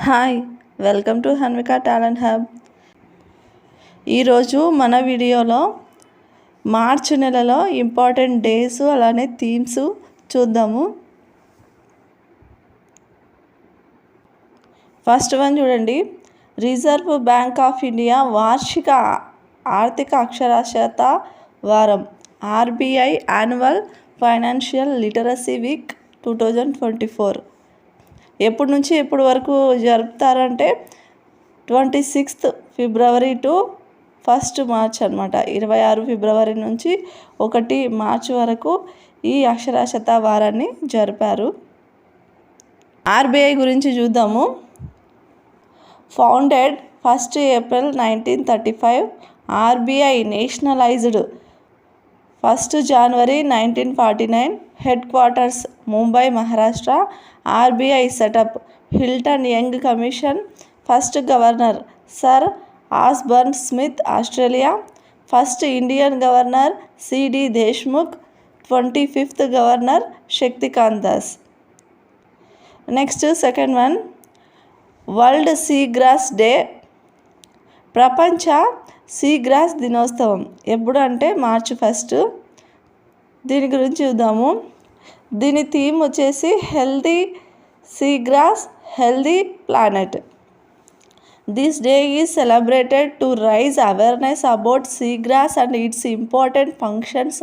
Hi, welcome to Hanvika talent hub. ఈరోజు మన వీడియోలో మార్చి నెలలో ఇంపార్టెంట్ డేస్ అలానే థీమ్స్ చూద్దాము. ఫస్ట్ వన్ చూడండి, రిజర్వ్ బ్యాంక్ ఆఫ్ ఇండియా వార్షిక ఆర్థిక అక్షరాస్యత వారం, RBI annual financial literacy week 2024. ఎప్పటి నుంచి ఎప్పటి వరకు జరుపుతారంటే 26th February to 1st March అనమాట. 26 ఫిబ్రవరి నుంచి 1 మార్చ్ వరకు ఈ అక్షరాస్యత వారాన్ని జరిపారు. ఆర్బీఐ గురించి చూద్దాము. Founded 1st April 1935, RBI nationalised 1st January 1949, headquarters Mumbai, Maharashtra. RBI setup Hilton Young commission. First governor sir Osborne Smith, Australia. First Indian governor C D Deshmukh. 25th governor Shaktikanta Das. Next second one, world sea grass day, ప్రపంచ sea grass దినోత్సవం ఎప్పుడు అంటే మార్చి 1. దీని గురించి చూద్దాము. దీని theme వచ్చేసి healthy sea grass, healthy planet. This day is celebrated to raise awareness about sea grass and its important functions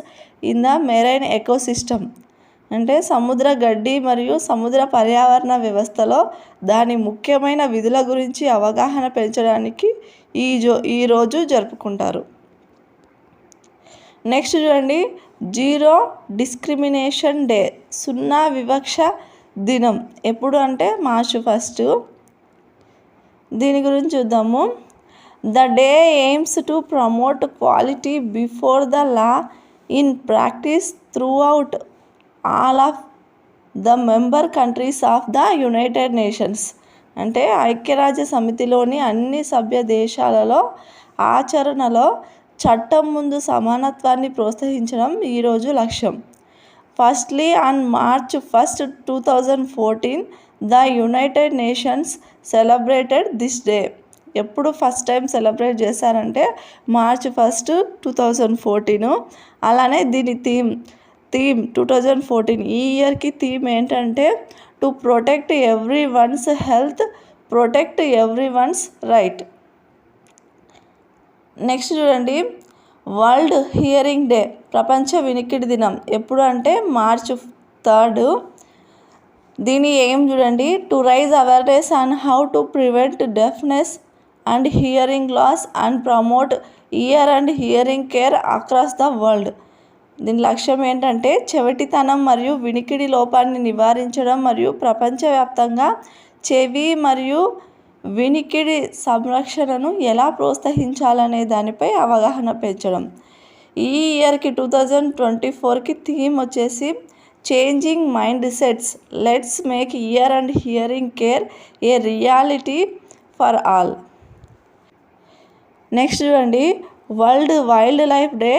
in the marine ecosystem. అంటే సముద్ర గడ్డి మరియు సముద్ర పర్యావరణ వ్యవస్థలో దాని ముఖ్యమైన విధుల గురించి అవగాహన పెంచడానికి ఈరోజు జరుపుకుంటారు. నెక్స్ట్ చూడండి, జీరో డిస్క్రిమినేషన్ డే, సున్నా వివక్ష దినం ఎప్పుడు అంటే మార్చి 1. దీని గురించి చూద్దాము. The day AIIMS to promote quality before the law in practice through out all of the member countries of the United Nations. అంటే ఐక్యరాజ్య సమితిలోని అన్ని సభ్య దేశాలలో ఆచరణలో చట్టం ముందు సమానత్వాన్ని ప్రోత్సహించడం ఈరోజు లక్ష్యం. Firstly on March 1, 2014, the United nations celebrated this day. ఎప్పుడు ఫస్ట్ టైం సెలబ్రేట్ చేశారంటే మార్చి 1, 2014. అలానే దీని థీమ్ 2014 ఈ ఇయర్కి థీమ్ ఏంటంటే to protect every once health, protect every once right. Next చూడండి, వరల్డ్ హియరింగ్ డే, ప్రపంచ వినికిడి దినం ఎప్పుడు అంటే మార్చి 3. దీని ఏం చూడండి, to raise awareness on how to prevent deafness and hearing loss and promote ear and hearing care across the world. దీని లక్ష్యం ఏంటంటే చెవిటితనం మరియు వినికిడి లోపాన్ని నివారించడం మరియు ప్రపంచవ్యాప్తంగా చెవి మరియు వినికిడి సంరక్షణను ఎలా ప్రోత్సహించాలనే దానిపై అవగాహన పెంచడం. ఈ ఇయర్కి 2024కి థీమ్ వచ్చేసి changing mindsets, let's make ear and hearing care a reality for all. Next చూడండి, వరల్డ్ వైల్డ్ లైఫ్ డే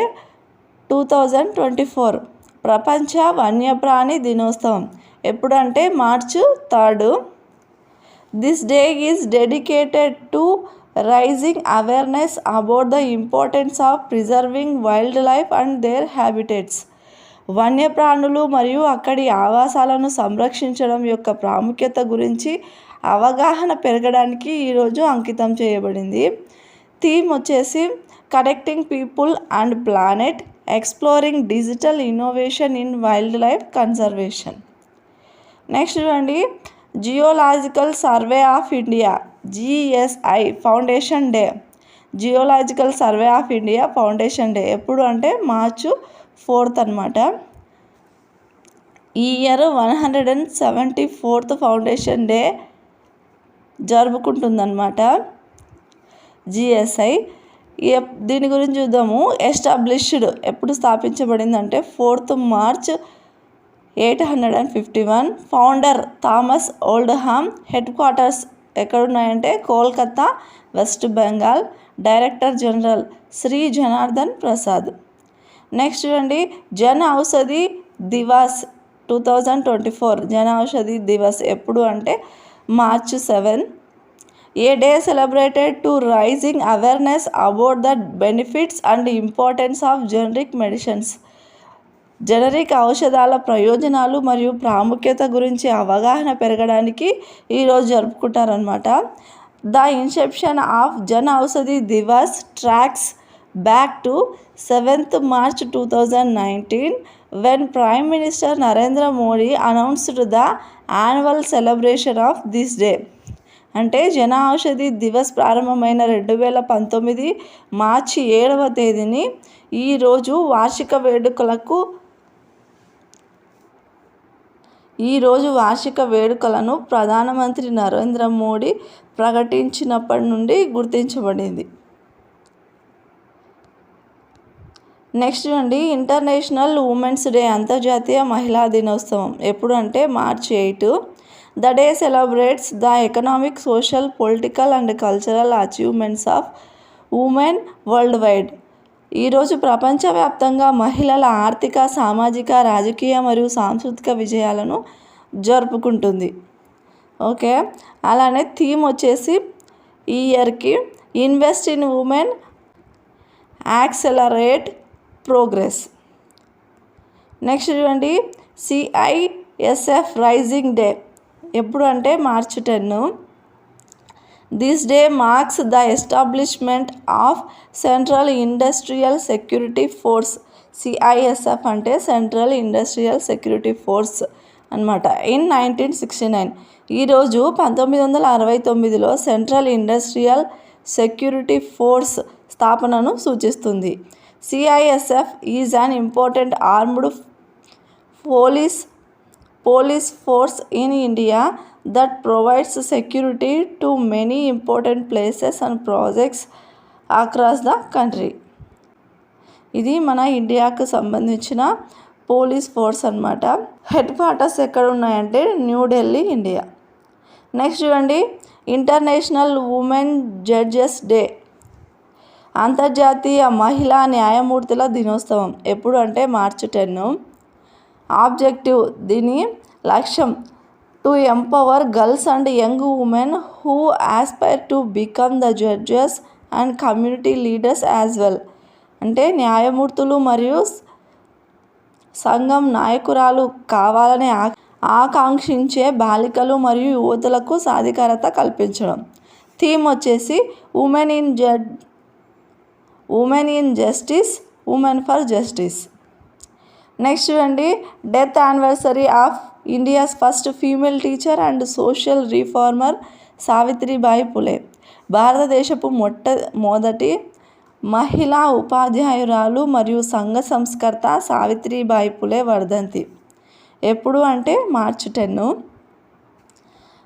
2024, ప్రపంచ వన్యప్రాణి దినోత్సవం ఎప్పుడు అంటే మార్చి 3. This day is dedicated to raising awareness about the importance of preserving wildlife and their habitats. వన్యప్రాణులు మరియు అక్కడి ఆవాసాలను సంరక్షించడం యొక్క ప్రాముఖ్యత గురించి అవగాహన పెరగడానికి ఈరోజు అంకితం చేయబడింది. థీమ్ వచ్చేసి connecting people and planet, exploring digital innovation in wildlife conservation. Next చూడండి, Geological Survey of India GSI foundation day, Geological Survey of India foundation day ఎప్పుడు అంటే మార్చి 4 అనమాట. ఈ ఇయర్ 174th ఫౌండేషన్ డే జరుపుకుంటుందన్నమాట జిఎస్ఐ. దీని గురించి చూద్దాము. ఎస్టాబ్లిష్డ్ ఎప్పుడు స్థాపించబడిందంటే 4th March 851. Founder Thomas Oldham. Headquarters ఎక్కడున్నాయంటే Kolkata, West Bengal. Director general Shri Janardan Prasad. Next చూడండి, జన్ ఔషధి దివాస్ 2024, జన ఔషధి దివస్ ఎప్పుడు అంటే మార్చి 7. A day celebrated to raising awareness about the benefits and importance of generic medicines. Generic ఔషధాల ప్రయోజనాలు మరియు ప్రాముఖ్యత గురించి అవగాహన పెరగడానికి ఈరోజు జరుపుకుంటారనమాట. The inception of Jan Aushadhi Divas tracks back to 7th March 2019 when Prime Minister Narendra Modi announced the annual celebration of this day. అంటే జన ఔషధి దివస్ ప్రారంభమైన 2019 మార్చి 7వ తేదీని ఈరోజు వార్షిక వేడుకలను ప్రధానమంత్రి నరేంద్ర మోడీ ప్రకటించినప్పటి నుండి గుర్తించబడింది. నెక్స్ట్ అండి, ఇంటర్నేషనల్ ఉమెన్స్ డే, అంతర్జాతీయ మహిళా దినోత్సవం ఎప్పుడు అంటే March 8. The day celebrates the economic, social, political and cultural achievements of women world wide. ఈరోజు ప్రపంచవ్యాప్తంగా మహిళల ఆర్థిక, సామాజిక, రాజకీయ మరియు సాంస్కృతిక విజయాలను జరుపుకుంటుంది. ఓకే, అలానే థీమ్ వచ్చేసి ఈ ఇయర్కి invest in women, accelerate progress. Next చూడండి, CISF రైజింగ్ డే ఎప్పుడు అంటే March 10. This day marks the establishment of central industrial security force. CISF అంటే సెంట్రల్ ఇండస్ట్రియల్ సెక్యూరిటీ ఫోర్స్ అనమాట. ఇన్ 1969. ఈరోజు 1969లో సెంట్రల్ ఇండస్ట్రియల్ సెక్యూరిటీ ఫోర్స్ స్థాపనను సూచిస్తుంది. CISF is an important armed police force in India that provides security to many important places and projects across the country. ఇది మన ఇండియాకు సంబంధించిన police force అన్నమాట. Head quarters ఎక్కడ ఉన్నాయంటే న్యూఢిల్లీ, ఇండియా. నెక్స్ట్ చూడండి, international women judges day, అంతర్జాతీయ మహిళా న్యాయమూర్తుల దినోత్సవం ఎప్పుడు అంటే March 10. ఆబ్జెక్టివ్, దీని లక్ష్యం to empower girls and young women who Aspire to become the judges and community leaders as well. అంటే న్యాయమూర్తులు మరియు సంఘం నాయకురాలు కావాలని ఆకాంక్షించే బాలికలు మరియు యువతులకు సాధికారత కల్పించడం. థీమ్ వచ్చేసి women in justice, women for justice. Next చూడండి, death anniversary of India's first female teacher and social reformer Savitribai Phule. భారతదేశపు మొదటి మహిళా ఉపాధ్యాయురాలు మరియు సంఘ సంస్కర్త సావిత్రిబాయి పులే వర్ధంతి ఎప్పుడు అంటే March 10.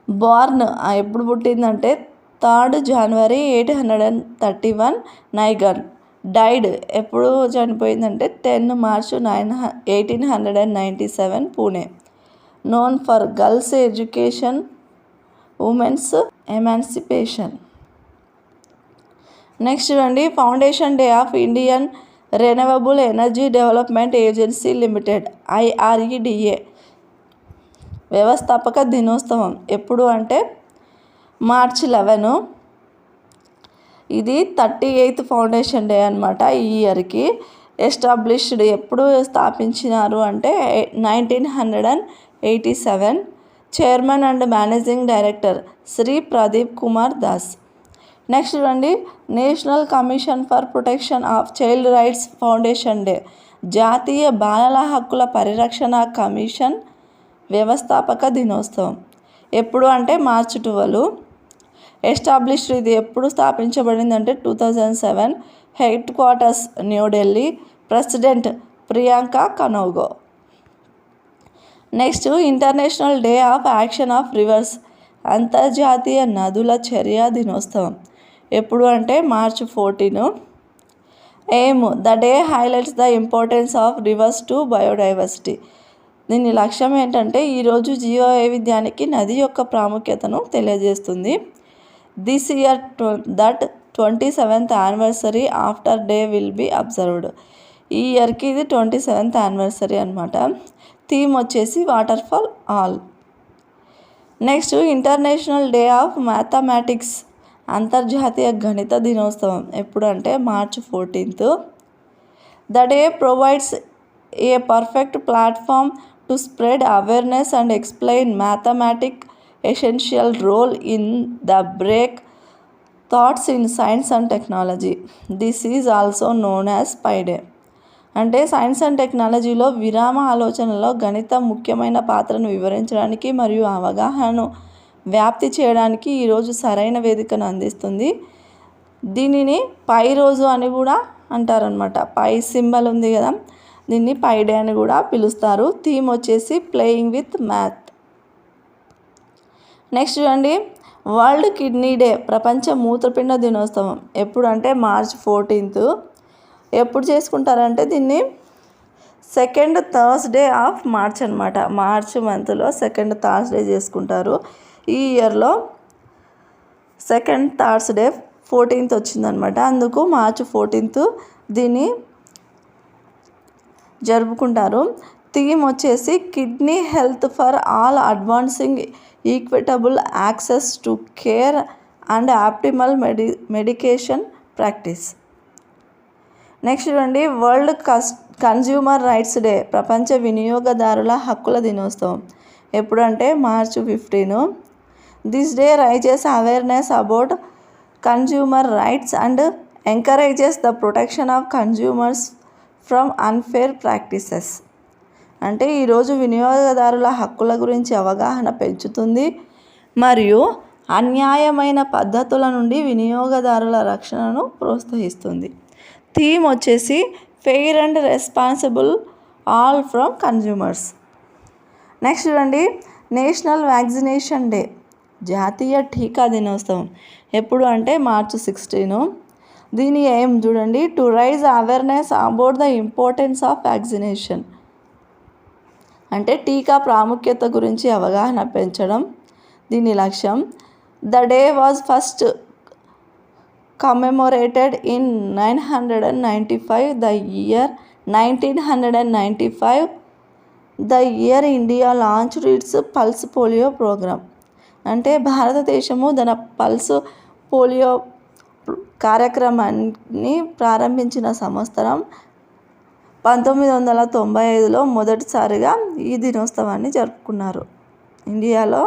బార్న్ ఎప్పుడు పుట్టిందంటే 3rd January 1831 నైగర్. డైడ్ ఎప్పుడు చనిపోయిందంటే 10 March 1897 Pune. Known for girls education, women's emancipation. Next చూడండి, foundation day of Indian Renewable Energy Development Agency Limited, IREDA వ్యవస్థాపక దినోత్సవం ఎప్పుడు అంటే March 11. ఇది 38th ఫౌండేషన్ డే అనమాట. ఈ ఇయర్కి ఎస్టాబ్లిష్డ్ ఎప్పుడు స్థాపించినారు అంటే 1987. Chairman and managing director Shri Pradeep Kumar Das. Next చూడండి, National Commission for Protection of Child Rights foundation day, జాతీయ బాలల హక్కుల పరిరక్షణ కమిషన్ వ్యవస్థాపక దినోత్సవం ఎప్పుడు అంటే March 12. ఎస్టాబ్లిష్డ్, ఇది ఎప్పుడు స్థాపించబడింది అంటే 2007. Headquarters New Delhi. President Priyanka Kanoongo. Next, international day of action of rivers, అంతర్జాతీయ నదుల చర్య దినోత్సవం ఎప్పుడు అంటే March 14. Aim, the day highlights the importance of rivers to biodiversity. దీని లక్ష్యం ఏంటంటే ఈరోజు జీవ వైవిధ్యానికి నది యొక్క ప్రాముఖ్యతను తెలియజేస్తుంది. This year that 27th anniversary after day will be observed. ఈ ఇయర్కి ఇది 27th యానివర్సరీ అనమాట. థీమ్ వచ్చేసి water for all. Next, international day of mathematics అంతర్జాతీయ గణిత దినోత్సవం ఎప్పుడు అంటే March 14th. The day provides a perfect platform to spread awareness and explain mathematics' essential role in the break thoughts in science and technology. This is also known as Pi Day. అంటే science and టెక్నాలజీలో విరామ ఆలోచనలో గణితం ముఖ్యమైన పాత్రను వివరించడానికి మరియు అవగాహనను వ్యాప్తి చేయడానికి ఈరోజు సరైన వేదికను అందిస్తుంది. దీనిని పై రోజు అని కూడా అంటారనమాట. పై సింబల్ ఉంది కదా, దీన్ని పై డే అని కూడా పిలుస్తారు. థీమ్ వచ్చేసి ప్లేయింగ్ విత్ మ్యాథ్. నెక్స్ట్ చూడండి, వరల్డ్ కిడ్నీ డే, ప్రపంచ మూత్రపిండ దినోత్సవం ఎప్పుడు అంటే మార్చ్ 14th. ఎప్పుడు చేసుకుంటారంటే దీన్ని సెకండ్ థర్స్డే ఆఫ్ మార్చ్ అనమాట. మార్చ్ మంత్లో సెకండ్ థర్స్డే చేసుకుంటారు. ఈ ఇయర్లో సెకండ్ థర్స్డే 14th వచ్చిందనమాట. అందుకు మార్చ్ 14th దీన్ని జరుపుకుంటారు. థీమ్ వచ్చేసి kidney health for all, advancing equitable access to care and optimal medication practice. Next చూడండి, వరల్డ్ కన్జ్యూమర్ రైట్స్ డే, ప్రపంచ వినియోగదారుల హక్కుల దినోత్సవం ఎప్పుడు అంటే March 15. This day raises awareness about consumer rights and encourages the protection of consumers from unfair practices. అంటే ఈరోజు వినియోగదారుల హక్కుల గురించి అవగాహన పెంచుతుంది మరియు అన్యాయమైన పద్ధతుల నుండి వినియోగదారుల రక్షణను ప్రోత్సహిస్తుంది. థీమ్ వచ్చేసి fair and responsible all from consumers. Next చూడండి, నేషనల్ వ్యాక్సినేషన్ డే, జాతీయ టీకా దినోత్సవం ఎప్పుడు అంటే మార్చ్ 16. దీని ఏం చూడండి, to raise awareness about the importance of vaccination. అంటే టీకా ప్రాముఖ్యత గురించి అవగాహన పెంచడం దీని లక్ష్యం. The day was first commemorated in 1995, the year 1995, the year India launched its pulse polio programme. అంటే భారతదేశము తన పల్స్ పోలియో కార్యక్రమాన్ని ప్రారంభించిన సంవత్సరం 1995లో మొదటిసారిగా ఈ దినోత్సవాన్ని జరుపుకున్నారు. ఇండియాలో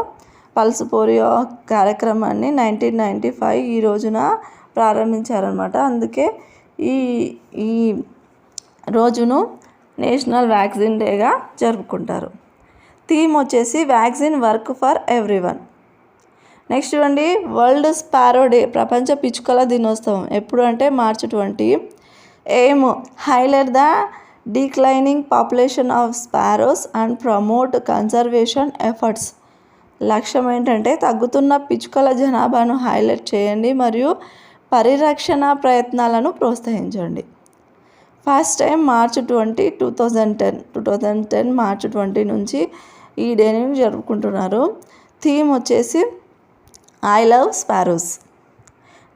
పల్స్ పోలియో కార్యక్రమాన్ని 1995 ఈ రోజున ప్రారంభించారనమాట. అందుకే ఈ రోజును నేషనల్ వ్యాక్సిన్ డేగా జరుపుకుంటారు. థీమ్ వచ్చేసి vaccine work for everyone. Next చూడండి, వరల్డ్ స్పారో డే, ప్రపంచ పిచ్చుకల దినోత్సవం ఎప్పుడు అంటే March 20. Aim highlight the declining population of sparrows and promote conservation efforts. లక్ష్యం ఏంటంటే తగ్గుతున్న పిచ్చుకల జనాభాను హైలైట్ చేయండి మరియు పరిరక్షణ ప్రయత్నాలను ప్రోత్సహించండి. ఫస్ట్ టైం మార్చ్ 20, 2010 మార్చ్ 20 నుంచి ఈ డేని జరుపుకుంటున్నారు. థీమ్ వచ్చేసి ఐ లవ్ స్పారోస్.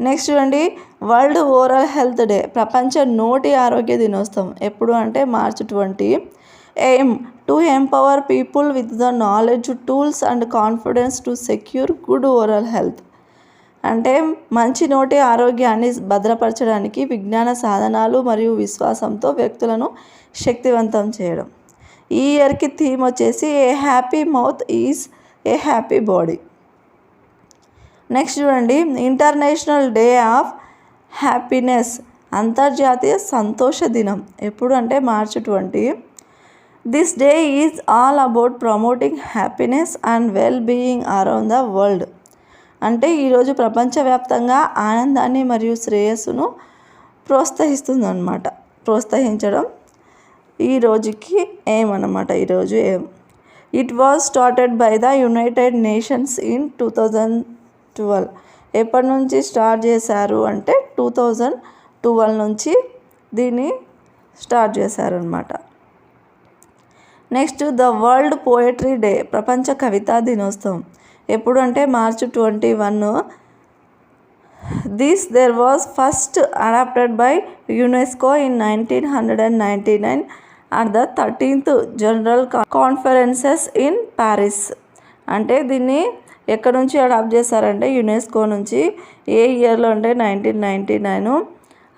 నెక్స్ట్ చూడండి, వరల్డ్ ఓరల్ హెల్త్ డే, ప్రపంచ నోటి ఆరోగ్య దినోత్సవం ఎప్పుడు అంటే March 20. Aim to empower people with the knowledge, tools and confidence to secure good oral health. అంటే మంచి నోటి ఆరోగ్యాన్ని భద్రపరచడానికి విజ్ఞాన సాధనాలు మరియు విశ్వాసంతో వ్యక్తులను శక్తివంతం చేయడం. ఈ ఇయర్కి థీమ్ వచ్చేసి ఏ happy mouth is a happy body. Next చూడండి, ఇంటర్నేషనల్ డే ఆఫ్ హ్యాపీనెస్, అంతర్జాతీయ సంతోష దినం ఎప్పుడు అంటే March 20. This day is all about promoting happiness and well being around the world. అంటే ఈరోజు ప్రపంచవ్యాప్తంగా ఆనందాన్ని మరియు శ్రేయస్సును ప్రోత్సహించడం ఈ రోజుకి ఏమన్నమాట. ఈరోజు ఏం, it was started by the United nations in 2012. ఎప్పటి నుంచి స్టార్ట్ చేశారు అంటే 2012 నుంచి దీన్ని స్టార్ట్ చేశారనమాట. Next the world poetry day, ప్రపంచ కవితా దినోత్సవం ఎప్పుడు అంటే March 21. This there was first adapted by UNESCO in 1999 at the 13th general conferences in Paris. అంటే దీన్ని ఎక్కడ నుంచి అడాప్ట్ చేశారంటే యునెస్కో నుంచి. ఏ ఇయర్లో అంటే 1999.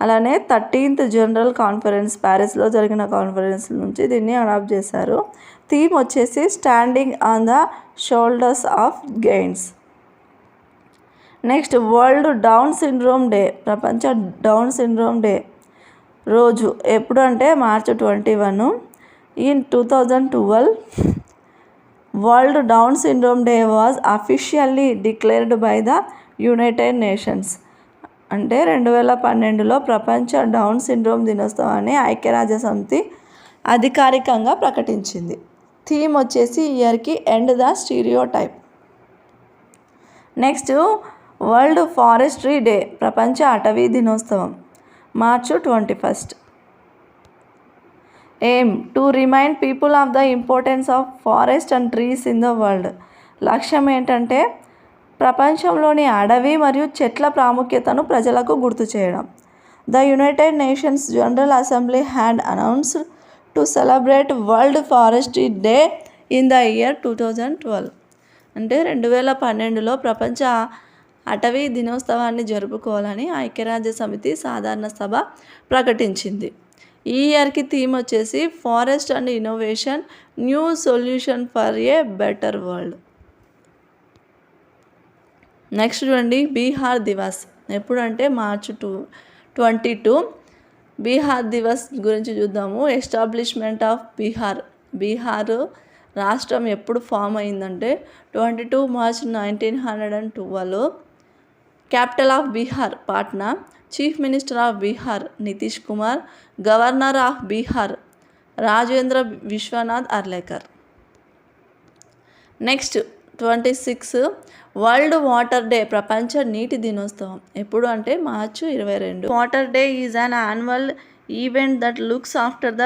అలానే 13th జనరల్ కాన్ఫరెన్స్, ప్యారిస్లో జరిగిన కాన్ఫరెన్స్ నుంచి దీన్ని అడాప్ట్ చేశారు. థీమ్ వచ్చేసి standing on the shoulders of giants. Next world Down syndrome day, ప్రపంచ డౌన్ సిండ్రోమ్ డే రోజు ఎప్పుడు అంటే March 21. In 2012 world Down syndrome day was officially declared by the United Nations. అంటే 2012లో ప్రపంచ డౌన్ సిండ్రోమ్ దినోత్సవాన్ని ఐక్యరాజ్యసమితి అధికారికంగా ప్రకటించింది. థీమ్ వచ్చేసి ఇయర్కి end the stereotype. Next world forestry day, ప్రపంచ అటవీ దినోత్సవం March 21. Aim to remind people of the importance of forest and trees in the world. లక్ష్యం ఏంటంటే ప్రపంచంలోని అడవి మరియు చెట్ల ప్రాముఖ్యతను ప్రజలకు గుర్తు చేయడం. The United nations general assembly had announced to celebrate world forestry day in the year 2012. అంటే 2012లో ప్రపంచ అటవీ దినోత్సవాన్ని జరుపుకోవాలని ఐక్యరాజ్య సమితి సాధారణ సభ ప్రకటించింది. ఈ ఇయర్కి థీమ్ వచ్చేసి forest and innovation, new solution for a better world. Next చూడండి బీహార్ దివస్ ఎప్పుడు అంటే March 22. బీహార్ దివస్ గురించి చూద్దాము. ఎస్టాబ్లిష్మెంట్ ఆఫ్ బీహార్ రాష్ట్రం ఎప్పుడు ఫామ్ అయిందంటే 22 March 1912. Capital of Bihar Patna. Chief minister of Bihar Nitish Kumar. Governor of Bihar Rajendra Vishwanath Arlekar. Next 26 world water day, ప్రపంచ నీటి దినోత్సవం ఎప్పుడు అంటే March 22. Water day is an annual event that looks after the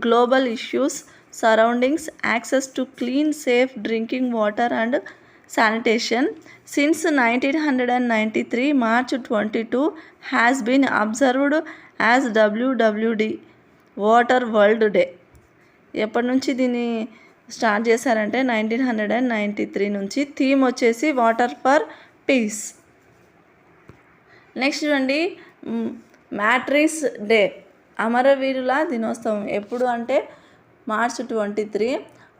global issues surroundings access to clean safe drinking water and sanitation. Since 1993 March 22 has been observed as WWD water world day. ఎప్పటి నుంచి దీన్ని start చేశారంటే 1993 నుంచి. Theme వచ్చేసి water for peace. Next చూడండి martyrs day, అమరవీరుల దినోత్సవం ఎప్పుడు అంటే March 23.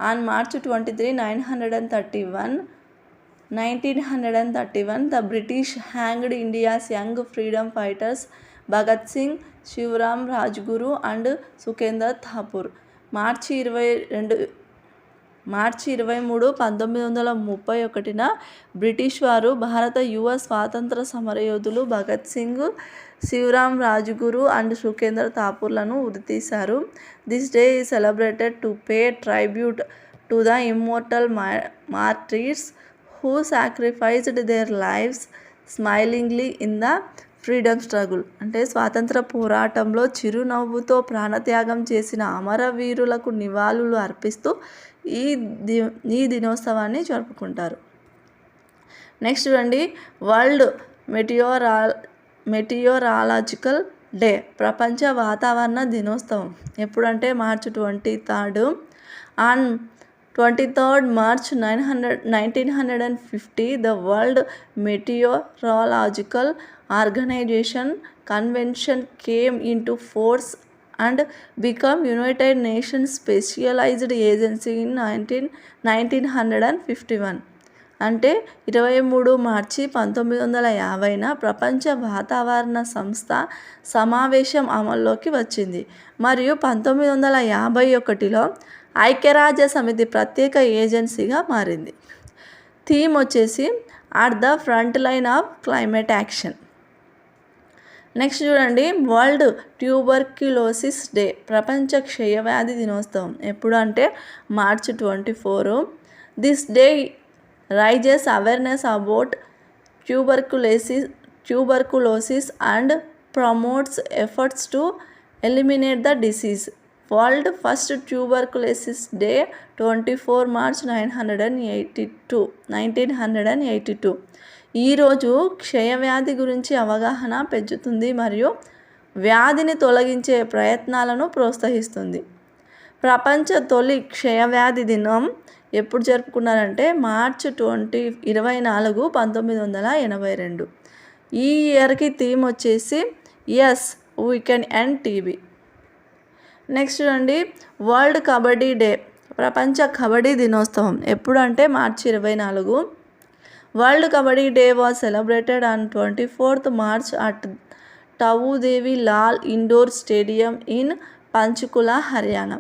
On March 23, 1931 the British hanged India's young freedom fighters Bhagat Singh, Shivaram Rajguru and Sukhdev Thapar. March 23, 1931 బ్రిటిష్ వారు భారత యువ స్వాతంత్ర సమరయోధులు భగత్ సింగ్, శివరాం రాజ్గురు అండ్ సుఖేందర్ థాపూర్లను ఉరితీశారు. This day is celebrated to pay tribute to the immortal martyrs who sacrificed their lives smilingly in the freedom struggle. అంటే స్వాతంత్ర పోరాటంలో చిరునవ్వుతో ప్రాణత్యాగం చేసిన అమరవీరులకు నివాళులు అర్పిస్తూ ఈ దినోత్సవాన్ని జరుపుకుంటారు. నెక్స్ట్ చూడండి వరల్డ్ మెటియోరాలజికల్ డే, ప్రపంచ వాతావరణ దినోత్సవం ఎప్పుడంటే March 23. On 23rd March 1950 the World Meteorological Organization convention came into force and become United Nations specialised agency in 1951. అంటే 23 మార్చి 1950న ప్రపంచ వాతావరణ సంస్థ సమావేశం అమల్లోకి వచ్చింది మరియు 1951లో ఐక్యరాజ్య సమితి ప్రత్యేక ఏజెన్సీగా మారింది. థీమ్ వచ్చేసి at the front line of climate action. Next చూడండి వరల్డ్ ట్యూబర్క్యులోసిస్ డే, ప్రపంచ క్షయవ్యాధి దినోత్సవం ఎప్పుడు అంటే March 24. This day raises awareness about tuberculosis and promotes efforts to eliminate the disease. World first tuberculosis day 24 March 1982. ఈరోజు క్షయవ్యాధి గురించి అవగాహన పెంచుతుంది మరియు వ్యాధిని తొలగించే ప్రయత్నాలను ప్రోత్సహిస్తుంది. ప్రపంచ తొలి క్షయవ్యాధి దినం ఎప్పుడు జరుపుకున్నారంటే మార్చ్ 24, 1982. ఈ ఇయర్కి థీమ్ వచ్చేసి yes we can end TB. Next చూడండి, వరల్డ్ కబడ్డీ డే, ప్రపంచ కబడ్డీ దినోత్సవం ఎప్పుడు అంటే మార్చి 24. World kabaddi day was celebrated on 24th March at Tau Devi Lal indoor stadium in Panchkula, Haryana.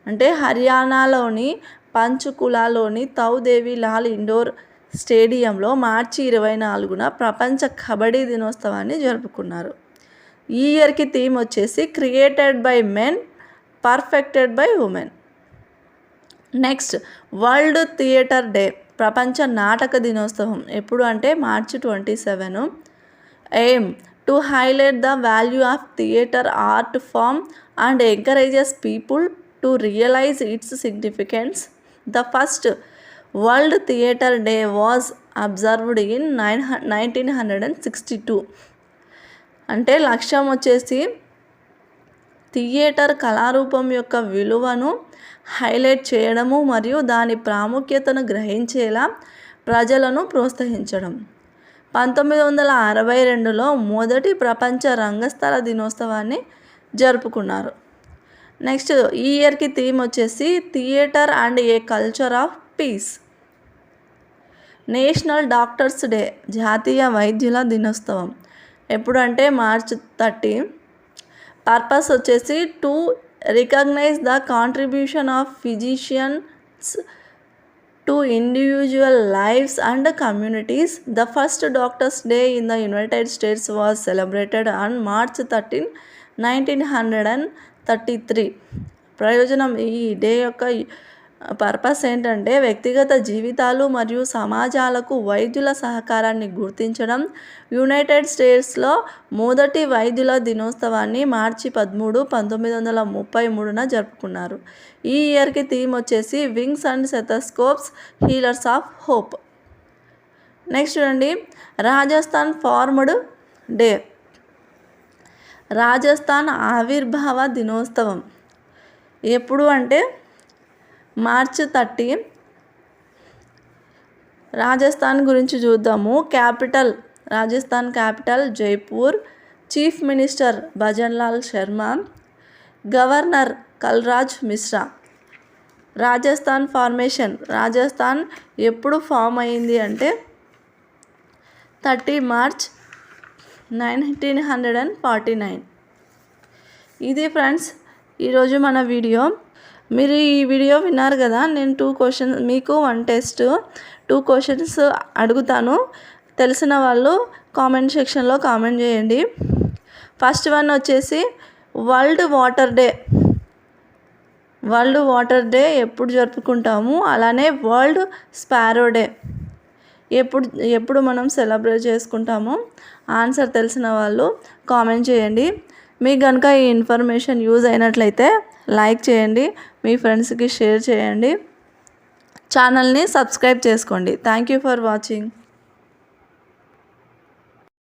అంటే హర్యానాలోని పంచకులాలోని తావూదేవి లాల్ ఇండోర్ స్టేడియంలో మార్చి 24న ప్రపంచ కబడ్డీ దినోత్సవాన్ని జరుపుకున్నారు. ఈ ఇయర్కి థీమ్ వచ్చేసి created by men, perfected by women. Next, world theatre day, ప్రపంచ నాటక దినోత్సవం ఎప్పుడు అంటే మార్చి 27. Aim to highlight the value of theatre art form and encourages people to realise its significance. The first world theatre day was observed in 1962. అంటే లక్ష్యం వచ్చేసి theatre కళారూపం యొక్క విలువను హైలైట్ చేయడము మరియు దాని ప్రాముఖ్యతను గ్రహించేలా ప్రజలను ప్రోత్సహించడం. 1962లో మొదటి ప్రపంచ రంగస్థల దినోత్సవాన్ని జరుపుకున్నారు. నెక్స్ట్, ఈ ఇయర్కి థీమ్ వచ్చేసి theatre and a culture of peace. National doctors day, జాతీయ వైద్యుల దినోత్సవం ఎప్పుడు అంటే మార్చ్ 30. పర్పస్ వచ్చేసి to recognise the contribution of physicians to individual lifes and communities. The first doctors day in the United States was celebrated on March 13, 1933. ప్రయోజనం, ఈ day యొక్క purpose ఏంటంటే వ్యక్తిగత జీవితాలు మరియు సమాజాలకు వైద్యుల సహకారాన్ని గుర్తించడం. యునైటెడ్ స్టేట్స్లో మొదటి వైద్యుల దినోత్సవాన్ని మార్చి 13, 1933న జరుపుకున్నారు. ఈ ఇయర్కి థీమ్ వచ్చేసి wings and stethoscopes, healers of hope. Next చూడండి, రాజస్థాన్ ఫార్మర్డ్ డే, రాజస్థాన్ ఆవిర్భావ దినోత్సవం ఎప్పుడు అంటే మార్చ్ 30. రాజస్థాన్ గురించి చూద్దాము. Capital, Rajasthan capital Jaipur. Chief minister Bhajan Lal Sharma. Governor Kalraj Mishra. Rajasthan formation, Rajasthan ఎప్పుడు ఫామ్ అయింది అంటే 30 మార్చ్ 1949. ఇది ఫ్రెండ్స్ ఈరోజు మన వీడియో. మీరు ఈ వీడియో విన్నారు కదా, నేను 2 క్వశ్చన్స్ మీకు 1 టెస్ట్ 2 క్వశ్చన్స్ అడుగుతాను. తెలిసిన వాళ్ళు కామెంట్ సెక్షన్లో కామెంట్ చేయండి. ఫస్ట్ వన్ వచ్చేసి వరల్డ్ వాటర్ డే ఎప్పుడు జరుపుకుంటాము, అలానే వరల్డ్ స్పారో డే ఎప్పుడు మనం సెలబ్రేట్ చేసుకుంటాము. ఆన్సర్ తెలిసిన వాళ్ళు కామెంట్ చేయండి. మీకు కనుక ఈ ఇన్ఫర్మేషన్ యూజ్ అయినట్లయితే లైక్ చేయండి, మీ ఫ్రెండ్స్కి షేర్ చేయండి, ఛానల్ని సబ్స్క్రైబ్ చేసుకోండి. Thank you for watching.